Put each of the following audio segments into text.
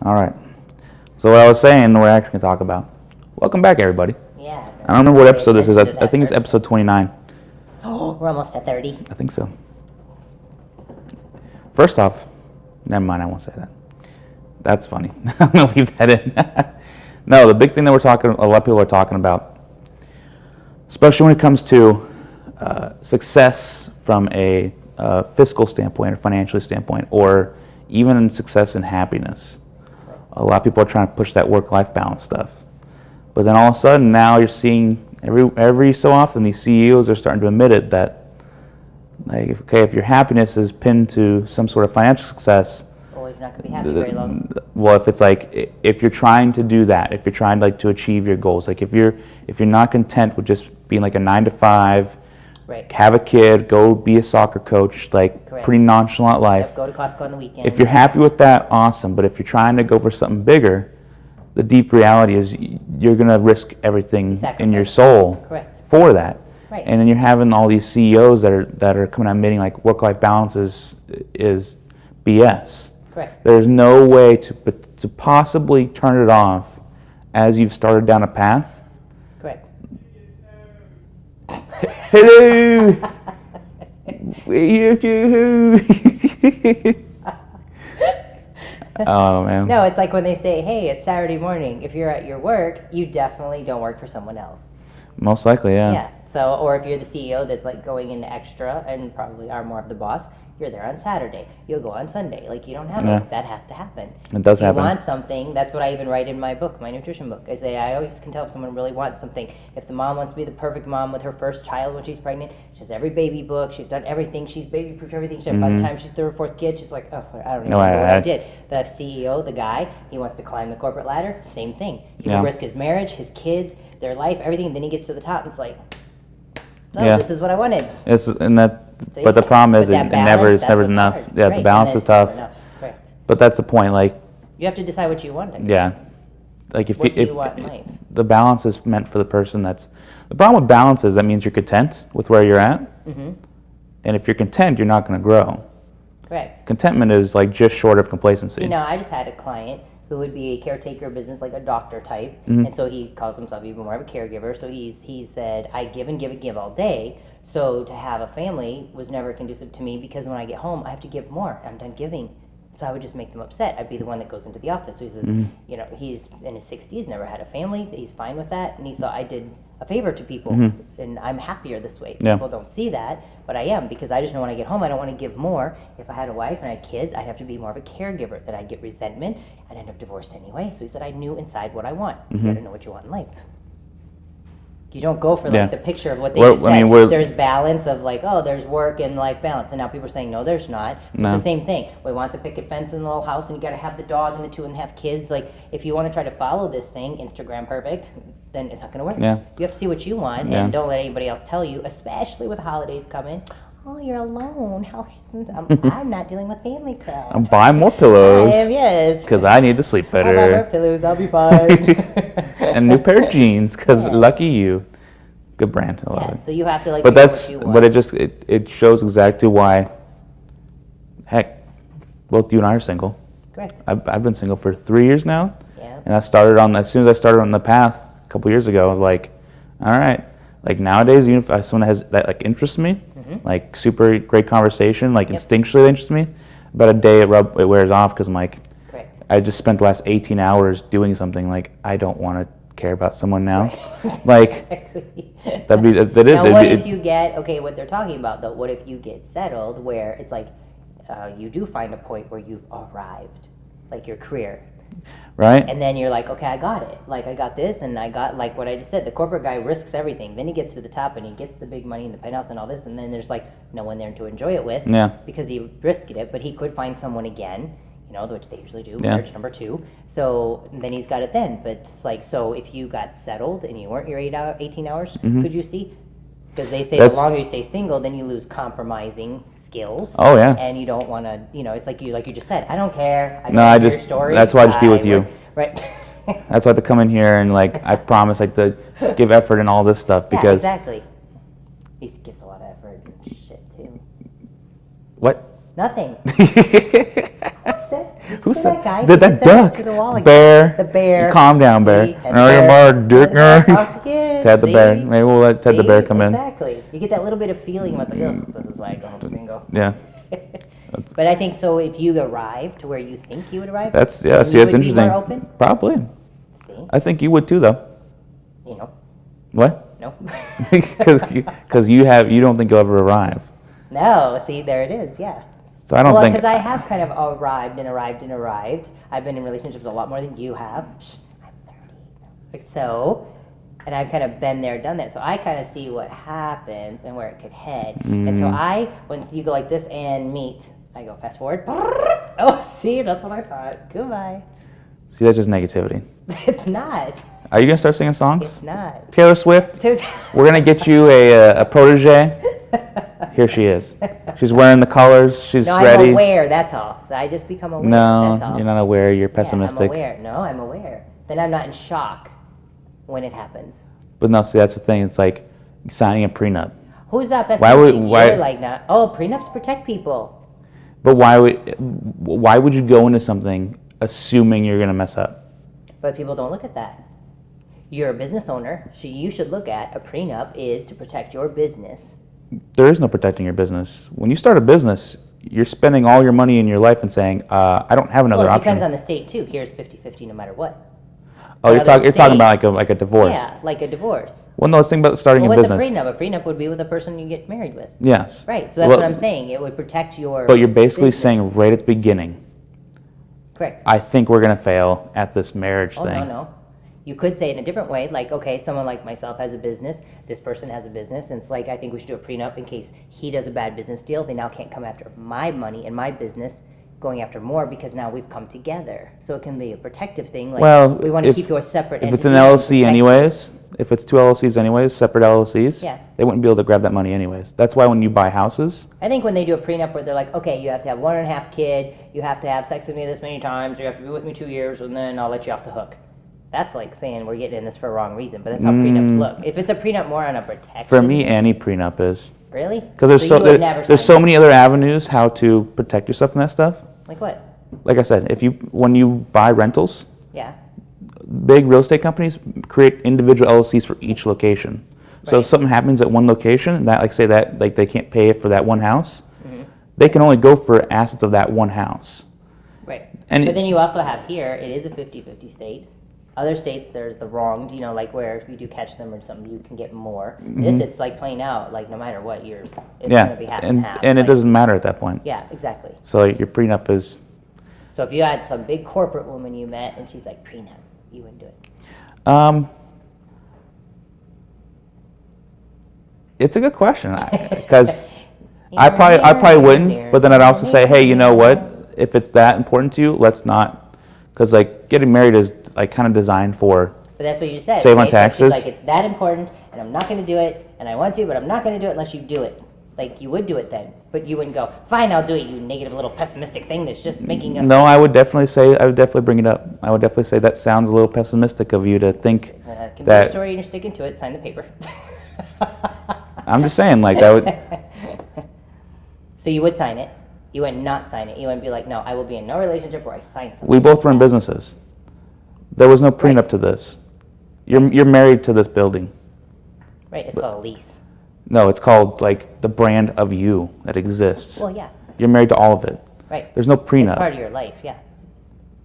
All right. So what I was saying, we're actually going to talk about. Welcome back, everybody. Yeah. I don't remember what episode this is. I think it's episode 29. Oh, we're almost at 30. I think so. First off, never mind, I won't say that. That's funny. I'm going to leave that in. No, the big thing that a lot of people are talking about, especially when it comes to success from a fiscal standpoint or financial standpoint, or even success and happiness. A lot of people are trying to push that work-life balance stuff. But then all of a sudden, now you're seeing every so often these CEOs are starting to admit it, that like, okay, if your happiness is pinned to some sort of financial success, well, you're not going to be happy very long. Well, if it's like, if you're trying to do that, if you're trying to achieve your goals, like if you're not content with just being like a 9-to-5, right, have a kid, go be a soccer coach, like correct, pretty nonchalant life. Yep, go to Costco on the weekend. If you're happy with that, awesome. But if you're trying to go for something bigger, the deep reality is you're going to risk everything in your soul, correct, for that. Right. And then you're having all these CEOs that are coming out admitting like work-life balance is BS. Correct. There's no way to possibly turn it off as you've started down a path. Correct. Hello. Oh man. No, it's like when they say, hey, it's Saturday morning. If you're at your work, you definitely don't work for someone else. Most likely, yeah. Yeah. So, or if you're the CEO that's like going in extra and probably are more of the boss, you're there on Saturday. You'll go on Sunday. Like, you don't have it. That has to happen. It does happen. If you want something, that's what I even write in my book, my nutrition book. I say, I always can tell if someone really wants something. If the mom wants to be the perfect mom with her first child when she's pregnant, she has every baby book, she's done everything, she's baby-proofed everything. By the time she's third or fourth kid, she's like, oh, I don't even know what I did. The CEO, the guy, he wants to climb the corporate ladder, same thing. He will risk his marriage, his kids, their life, everything, and then he gets to the top and it's like, oh, this is what I wanted. But the problem is it's never enough. Hard. Yeah, right. the balance is tough. Correct. But that's the point. Like, you have to decide what you want. Yeah. Like what do you want in life? The balance is meant for the person that's. The problem with balance is that means you're content with where you're at. Mm-hmm. And if you're content, you're not going to grow. Correct. Contentment is like just short of complacency. You know, I just had a client who would be a caretaker business, like a doctor type, and so he calls himself even more of a caregiver. So he said, I give and give and give all day. So to have a family was never conducive to me because when I get home, I have to give more. I'm done giving. So I would just make them upset. I'd be the one that goes into the office. So he says, you know, he's in his 60s, never had a family. He's fine with that. And he saw I did a favor to people, and I'm happier this way. Yeah. People don't see that, but I am, because I just know when I get home, I don't want to give more. If I had a wife and I had kids, I'd have to be more of a caregiver. That I'd get resentment. I'd end up divorced anyway. So he said, I knew inside what I want. You got to know what you want in life. You don't go for like the picture of what they just said. I mean, there's balance of like, oh, there's work and life balance, and now people are saying no, there's not. So it's the same thing. We want the picket fence in the little house, and you got to have the dog and the 2.5 kids. Like, if you want to try to follow this thing, Instagram perfect, then it's not going to work. Yeah. You have to see what you want, and don't let anybody else tell you. Especially with holidays coming. Oh, you're alone. How? I'm not dealing with family crap. I'm buying more pillows. Yes. Because I need to sleep better. I'll buy more pillows. I'll be fine. And a new pair of jeans, because lucky you. Good brand. I love it. So you have to like. But it shows exactly why. Heck, both you and I are single. Correct. I've been single for 3 years now. Yeah. And as soon as I started on the path a couple years ago, I was like, all right. Like nowadays, even if someone has that like interests me, like super great conversation, like instinctually they interest me, about a day it wears off because I'm like, I just spent the last 18 hours doing something, like I don't want to care about someone now. Like that is. Now what if you get, okay, what they're talking about though, what if you get settled where it's like you do find a point where you've arrived, like your career. Right. And then you're like, okay, I got it. Like, I got this, and I got, like what I just said, the corporate guy risks everything. Then he gets to the top, and he gets the big money and the penthouse and all this, and then there's, like, no one there to enjoy it with. Yeah. Because he risked it, but he could find someone again, you know, which they usually do, marriage number 2. So then he's got it then. But it's like, so if you got settled and you weren't your 18 hours, could you see? Because they say the longer you stay single, then you lose compromising skills. Oh yeah. And you don't want to, you know, it's like you just said, I don't care. I don't hear your story. That's why I just deal with you. Right. That's why I have to come in here and like I promise like to give effort and all this stuff because exactly. He gives a lot of effort and shit too. What? Nothing. Who That said guy that? who That said that duck. to the wall again. Bear. The bear. Calm down, bear. See, Ted No, you're Bear. more dick Let's nerd. talk again. Ted the See? bear. Maybe we'll let Ted the bear come in. Exactly. You get that little bit of feeling about the, oh, this is why I go home single. Yeah. But I think so. If you arrive to where you think you would arrive, That's then see, you that's would be interesting. more open. Probably. See, I think you would too, though. you know, What? no, Because you don't think you'll ever arrive. no. See, there it is. Yeah. So I don't think. Because I have kind of arrived and arrived and arrived. I've been in relationships a lot more than you have. Shh, I'm 30. Like so, and I've kind of been there, done that. So I kind of see what happens and where it could head. And so when you go like this and meet, I go fast forward. Oh, see, that's what I thought. Goodbye. See, that's just negativity. It's not. Are you gonna start singing songs? It's not. Taylor Swift. We're gonna get you a protege. Here she is. She's wearing the colors. She's No, ready. I'm aware. That's all. So I just become aware. No, That's all. you're not aware. You're Yeah, pessimistic. I'm aware. No, I'm aware. Then I'm not in shock when it happens. But no, see, that's the thing. It's like signing a prenup. Who's that best? Why would- You're why- like not? Oh, prenups protect people. But why would you go into something assuming you're gonna mess up? But people don't look at that. You're a business owner, so you should look at a prenup is to protect your business. There is no protecting your business. When you start a business, you're spending all your money in your life and saying, I don't have another Well, it option. depends on the state too. Here's 50-50 no matter what. Oh, in you're other talking about states- like a divorce. Yeah, like a divorce. Well, no, let's think about starting Well, a what's business. a prenup? A prenup would be with the person you get married with. Yes. Right, so that's Well, what I'm saying. It would protect your But you're basically business. saying right at the beginning, Correct. I think we're gonna fail at this marriage Oh, thing. no. You could say it in a different way, like, okay, someone like myself has a business, this person has a business, and it's like, I think we should do a prenup in case he does a bad business deal. They now can't come after my money and my business, going after more because now we've come together. So it can be a protective thing, like, Well, we want to if- keep yours separate If it's entities an and LLC protect- anyways, if it's two LLCs anyways, separate LLCs, Yeah. they wouldn't be able to grab that money anyways. That's why when you buy houses, I think when they do a prenup where they're like, okay, you have to have 1.5 kid, you have to have sex with me this many times, you have to be with me 2 years, and then I'll let you off the hook. That's like saying we're getting in this for a wrong reason, but that's how prenups look. If it's a prenup more on a protection. for me, any prenup is. Really? Because there's you would never there's sign so many other avenues how to protect yourself from that stuff. Like what? Like I said, when you buy rentals, Yeah. big real estate companies create individual LLCs for each location. So if Right. something happens at one location, that like they can't pay for that one house, Mm-hmm. they can only go for assets of that one house. Right. And But then you also have here, it is a 50-50 state. Other states, there's the wronged, like where if you do catch them or something, you can get more. This, it's like playing out, like no matter what, it's going to be half and half. and it like- doesn't matter at that point. Yeah, exactly. So like, your prenup is. So if you had some big corporate woman you met and she's like, prenup, you wouldn't do it. It's a good question because I probably wouldn't, but then I'd also say, hey, you know what? If it's that important to you, let's not, because like getting married is like kind of designed for. But that's what you said. Save on okay? So taxes. she's like, it's that important, and I'm not going to do it, and I want to, but I'm not going to do it unless you do it. Like, you would do it then, but you wouldn't go, fine, I'll do it, you negative little pessimistic thing that's just making us... No, I would definitely bring it up. I would definitely say that sounds a little pessimistic of you to think Can be a that. story and you're sticking to it, sign the paper. I'm just saying, like, I would. So you would sign it. You would not sign it. You wouldn't be like, no, I will be in no relationship where I sign something. We both run businesses. There was no prenup Right. to this. You're married to this building. Right, it's called a lease. No, it's called like the brand of you that exists. Well, yeah, You're married to all of it. right. There's no It's prenup. part of your life, yeah.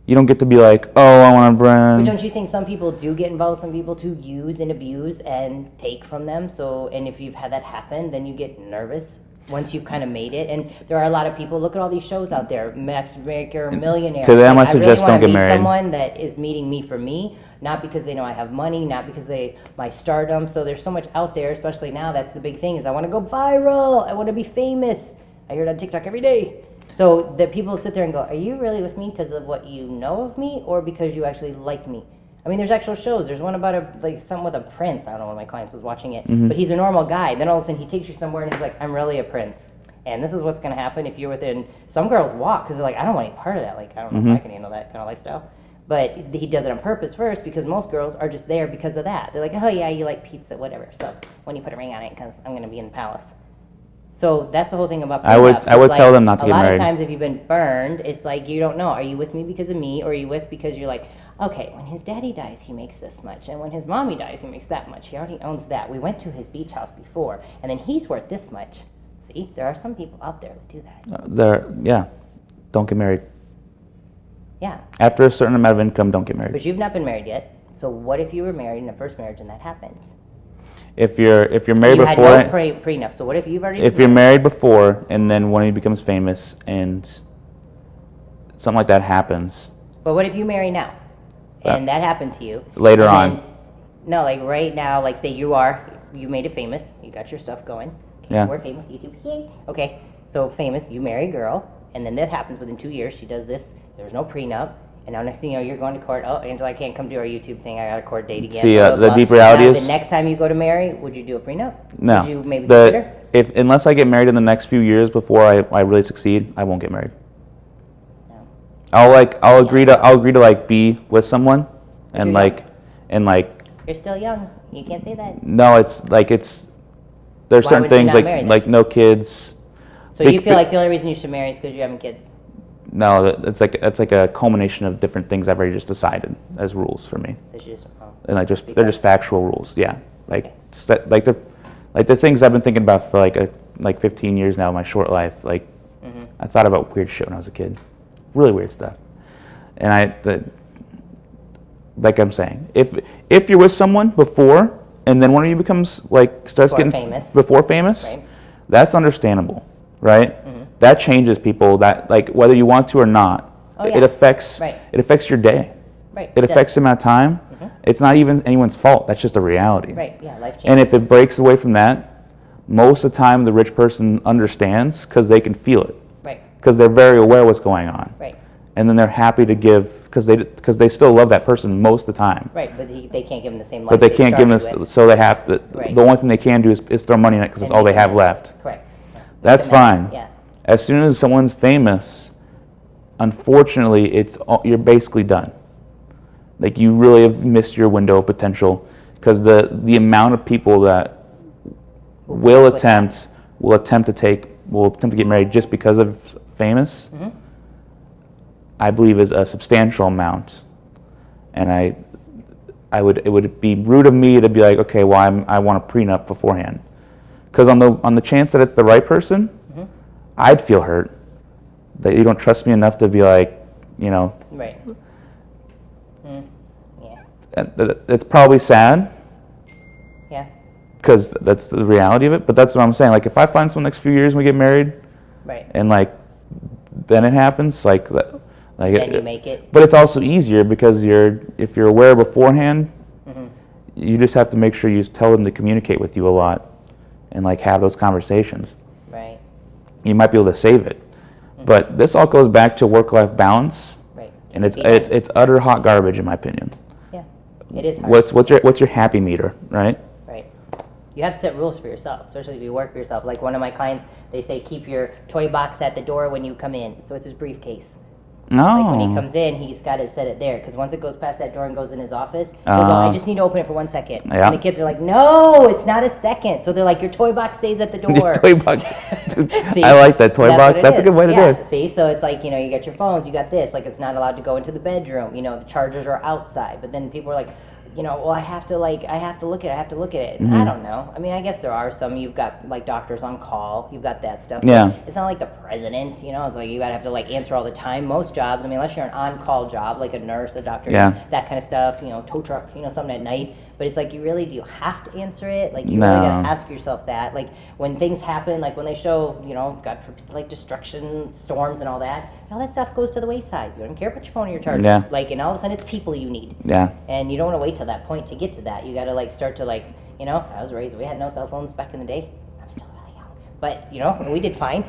You don't get to be like, oh, I want a But brand. don't you think some people do get involved, some people to use and abuse and take from them? So, and if you've had that happen, then you get nervous once you've kind of made it. And there are a lot of people, look at all these shows out there, Matchmaker, Millionaire. To them, I really suggest wanna don't get meet married. someone that is meeting me for me, not because they know I have money, not because my stardom. So there's so much out there, especially now, that's the big thing, is I want to go viral. I want to be famous. I hear it on TikTok every day. So that people sit there and go, are you really with me because of what you know of me or because you actually like me? I mean, there's actual shows. There's one about something with a prince. I don't know, one of my clients was watching it. But he's a normal guy. Then all of a sudden he takes you somewhere and he's like, I'm really a prince. And this is what's going to happen if you're within... Some girls walk because they're like, I don't want any part of that. Like, I don't know if I can handle that kind of lifestyle. But he does it on purpose first because most girls are just there because of that. They're like, oh yeah, you like pizza, whatever. So when you put a ring on it, because I'm going to be in the palace. So that's the whole thing about prenups. I would It's tell like, them not to get A lot married. of times if you've been burned, it's like you don't know. Are you with me because of me, or are you with because you're like, okay, when his daddy dies, he makes this much, and when his mommy dies, he makes that much. He already owns that. We went to his beach house before, and then he's worth this much. See, there are some people out there who do that. Yeah, don't get married. Yeah. After a certain amount of income, don't get married. But you've not been married yet. So what if you were married in a first marriage and that happened? If you're married You before, had no prenup. So what if you've already? if you're married before and then one of you becomes famous and something like that happens But what if you marry now, and that happened to you later and on? then- no, like right now, like say you made it famous, you got your stuff going. Okay, Yeah. We're famous, YouTube. Yay. Okay, so famous, you marry a girl, and then that happens within 2 years. She does this. There's no prenup. And now next thing you know, you're going to court. Oh, Angela, I can't come do our YouTube thing. I got a court date again. See, blah, blah, the blah. deep reality Now, is the next time you go to marry, would you do a prenup? no. Would you maybe consider? Unless I get married in the next few years before I really succeed, I won't get married. No. I'll agree to like be with someone, and you're like You're still young. You can't say that. no, it's there's Why certain would you things not marry them? like no kids. So you feel like the only reason you should marry is because you're having kids? No, it's like a culmination of different things I've already just decided as rules for me, It's just, and they're just Because- factual rules. Yeah, Okay. like the things I've been thinking about for like 15 years now in my short life. Like I thought about weird shit when I was a kid, really weird stuff, and like I'm saying, if you're with someone before and then one of you becomes starts Before getting famous. before famous, Right. that's understandable, right? That changes people. That whether you want to or not, Oh, it yeah. affects Right. it affects your day. Right. It affects the amount of time. It's not even anyone's fault. That's just a reality. Right, yeah, life changes. And if it breaks away from that, most of the time the rich person understands because they can feel it. Right. Because they're very aware of what's going on. Right. And then they're happy to give because they still love that person most of the time. Right, but they can't give them the same life. But they can't give them, so they have to. Right. The only thing they can do is throw money in it because it's And all they make have amends. left. Correct. Yeah. That's Make amends. fine. Yeah. As soon as someone's famous, unfortunately, you're basically done. Like you really have missed your window of potential because the amount of people that will attempt to get married just because of famous, I believe is a substantial amount, and it would be rude of me to be like, okay, well I want a prenup beforehand, because on the chance that it's the right person, I'd feel hurt that you don't trust me enough to be like, Right. Yeah. it's probably sad Yeah. because that's the reality of it. But that's what I'm saying. Like if I find someone next few years and we get married, Right. and then it happens, then you make it. But it's also easier because if you're aware beforehand, you just have to make sure you tell them to communicate with you a lot and have those conversations. Right. You might be able to save it. But this all goes back to work-life balance, Right. and it's utter hot garbage in my opinion. Yeah. It is hard. What's your happy meter, right? Right. You have to set rules for yourself, especially if you work for yourself. Like one of my clients, they say keep your toy box at the door when you come in. So it's his briefcase. No. Like when he comes in, he's got to set it there, because once it goes past that door and goes in his office, he'll go, I just need to open it for 1 second. Yeah. And the kids are like, no, it's not a second. So they're like, your toy box stays at the door. Toy box. See, I like that toy that's box. what it That's a is. good way to do Yeah, it. see, so it's like, you got your phones, you got this. Like, it's not allowed to go into the bedroom. The chargers are outside. But then people are like, well, I have to look at it. I don't know. I mean, I guess there are some. You've got doctors on call. You've got that stuff. Yeah. But it's not like the president. It's like you gotta have to answer all the time. Most jobs, I mean, unless you're an on-call job, like a nurse, a doctor, Yeah. that kind of stuff. Tow truck, something at night. But it's like, do you have to answer it? Like, you No. really gotta ask yourself that. Like, when things happen, like when they show, God forbid, destruction, storms, and all that stuff goes to the wayside. You don't care about your phone or your charger. Yeah. And all of a sudden, it's people you need. Yeah. And you don't want to wait till that point to get to that. You got to start to I was raised, we had no cell phones back in the day. I'm still really young, but we did fine.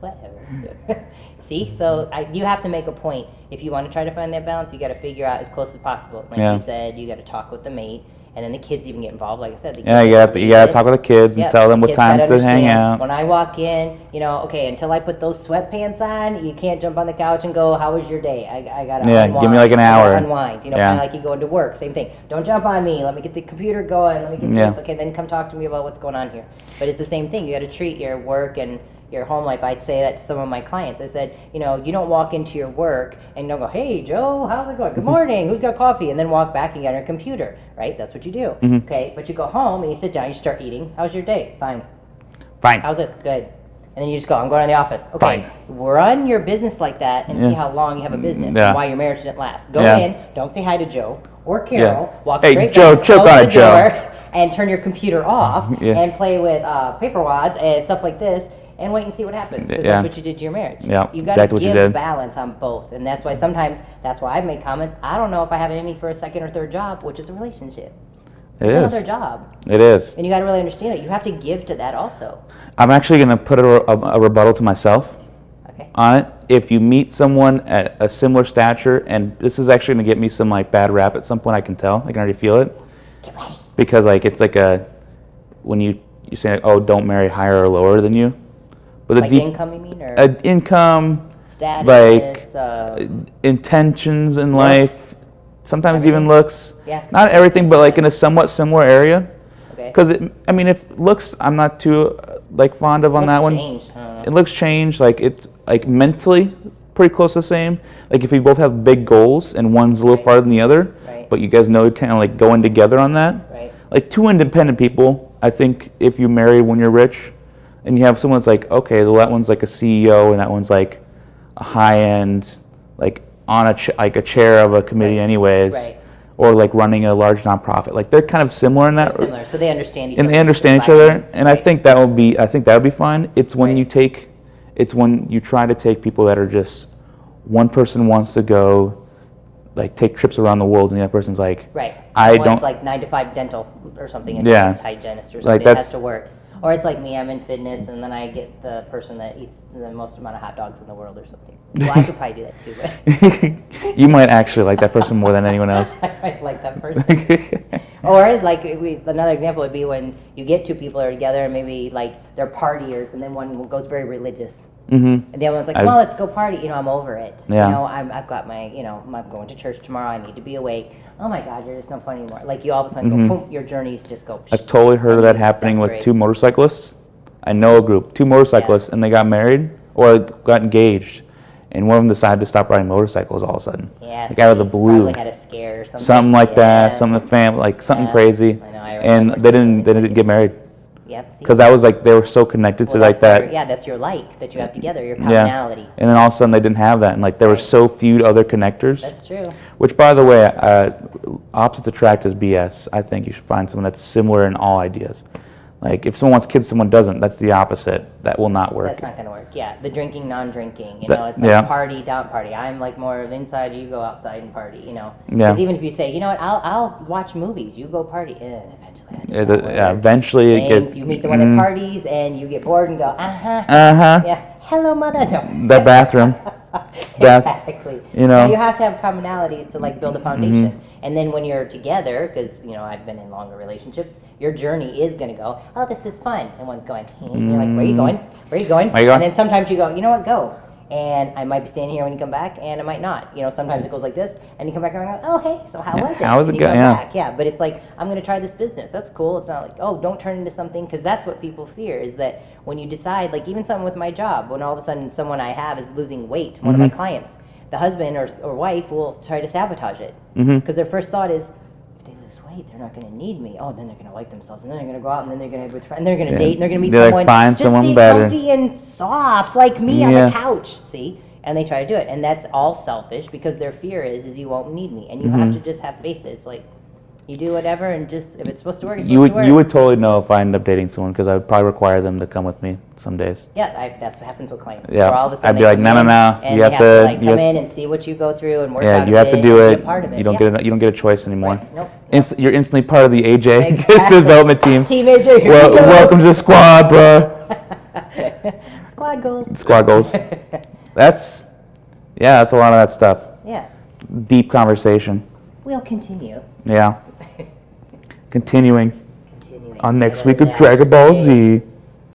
Whatever. See, so you have to make a point. If you want to try to find that balance, you got to figure out as close as possible. Like Yeah. you said, you got to talk with the mate And then the kids even get involved. Like I said, Yeah, you gotta talk with the kids and tell them what times to hang out. When I walk in, okay, until I put those sweatpants on, you can't jump on the couch and go, "How was your day?" I gotta unwind. Give me like an hour. Unwind. Kind of like you go into work. Same thing. Don't jump on me. Let me get the computer going. Let me get this. Okay, then come talk to me about what's going on here. But it's the same thing. You got to treat your work and your home life. I'd say that to some of my clients. I said, you don't walk into your work and don't go, "Hey, Joe, how's it going? Good morning. Who's got coffee?" And then walk back and get on your computer, right? That's what you do. Okay, but you go home and you sit down, you start eating. How's your day? Fine. How's this? Good. And then you just go, "I'm going to the office." Okay, run your business like that and see how long you have a business and why your marriage didn't last. Go in, don't say hi to Joe or Carol. Walk straight back, close the door, and turn your computer off and play with paper wads and stuff like this. And wait and see what happens, because that's what you did to your marriage. Yeah, you got to give balance on both, and that's why sometimes I've made comments. I don't know if I have it in me for a second or third job, which is a relationship. It's another job. It is, and you got to really understand that you have to give to that also. I'm actually going to put a rebuttal to myself on it. If you meet someone at a similar stature, and this is actually going to get me some bad rap at some point, I can tell. I can already feel it. Get ready. Because it's like when you say, "Oh, don't marry higher or lower than you." But like income, you mean? Or income, status, intentions in life, sometimes everything. Even looks. Yeah. Not everything, but in a somewhat similar area. Okay. Because if looks, I'm not too fond of on that one. Changed, huh? It looks changed. It's mentally pretty close to the same. If you both have big goals and one's a little farther than the other, but you guys know you're kind of going together on that. Right. Two independent people, I think if you marry when you're rich, and you have someone that's okay, well, that one's a CEO, and that one's a high-end, on a chair of a committee anyways, or running a large nonprofit. They're kind of similar in that. They're similar, so they understand each other. And they understand each other, and I think that would be fine. It's when it's when you try to take people that are just, one person wants to go, take trips around the world, and the other person's I don't. It's 9 to 5 dental or something, and it's hygienist or something. It has to work. Or it's like me, I'm in fitness, and then I get the person that eats the most amount of hot dogs in the world or something. Well, I could probably do that too. But you might actually like that person more than anyone else. I might like that person. Or another example would be when you get two people who are together, and maybe they're partiers, and then one goes very religious. And the other one's like, "Come on, let's go party." I'm over it. Yeah. I've got my, I'm going to church tomorrow. I need to be awake. Oh my God, you're just no fun anymore. You all of a sudden go, boom, your journeys just go. I've totally heard of that happening with two motorcyclists. I know a group, two motorcyclists, and they got married or got engaged, and one of them decided to stop riding motorcycles all of a sudden. Yeah. Out of the blue. Probably had a scare or something. Something like that. Something the family, something crazy. I know. And they didn't get married. Yep. Because that was they were so connected to that. That's your that you have together, your commonality. Yeah. And then all of a sudden they didn't have that, and there were so few other connectors. That's true. Which, by the way, opposites attract is BS. I think you should find someone that's similar in all ideas. If someone wants kids, someone doesn't. That's the opposite. That will not work. That's not going to work. Yeah, the drinking, non-drinking. It's party, don't party. I'm more of inside. You go outside and party. Because even if you say, I'll watch movies. You go party. Eventually it gets. You meet the one that parties, and you get bored and go, Yeah. Hello, mother. No. The bathroom. Exactly. You have to have commonalities to build a foundation. And then when you're together, because I've been in longer relationships, your journey is going to go, "Oh, this is fun," and one's going, and you're like, "Where are you going? Where are you going?" And then sometimes you go, "You know what? Go." And I might be staying here when you come back, and I might not. Sometimes it goes like this, and you come back and go, "Oh, hey, so how was it?" How was it going? Yeah, but it's I'm going to try this business. That's cool. It's not "Oh, don't turn into something," because that's what people fear, is that when you decide, even something with my job, when all of a sudden someone I have is losing weight, one of my clients, the husband or wife will try to sabotage it. Because their first thought is, if they lose weight, they're not going to need me. Oh, then they're going to like themselves, and then they're going to go out, and then they're going to be with friends, and they're going to date, and they're going to meet someone. Find someone better. Comfy and soft like me on the couch. See? And they try to do it, and that's all selfish, because their fear is you won't need me, and you have to just have faith that it's you do whatever, and just if it's supposed to work, it's supposed to work. You would totally know if I end up dating someone, because I would probably require them to come with me some days. Yeah, that's what happens with clients. Yeah, all of a sudden I'd be like, no, and you have to come in and see what you go through and work out. Yeah, you have to do it. Be a part of it. You don't get a choice anymore. Right. Nope. You're instantly part of the AJ development team. Team AJ. Welcome to the squad, bro. Squad goals. Squad goals. That's a lot of that stuff. Yeah. Deep conversation. We'll continue. Yeah. continuing Continuing. on next At week of 11 Dragon Ball days. Z.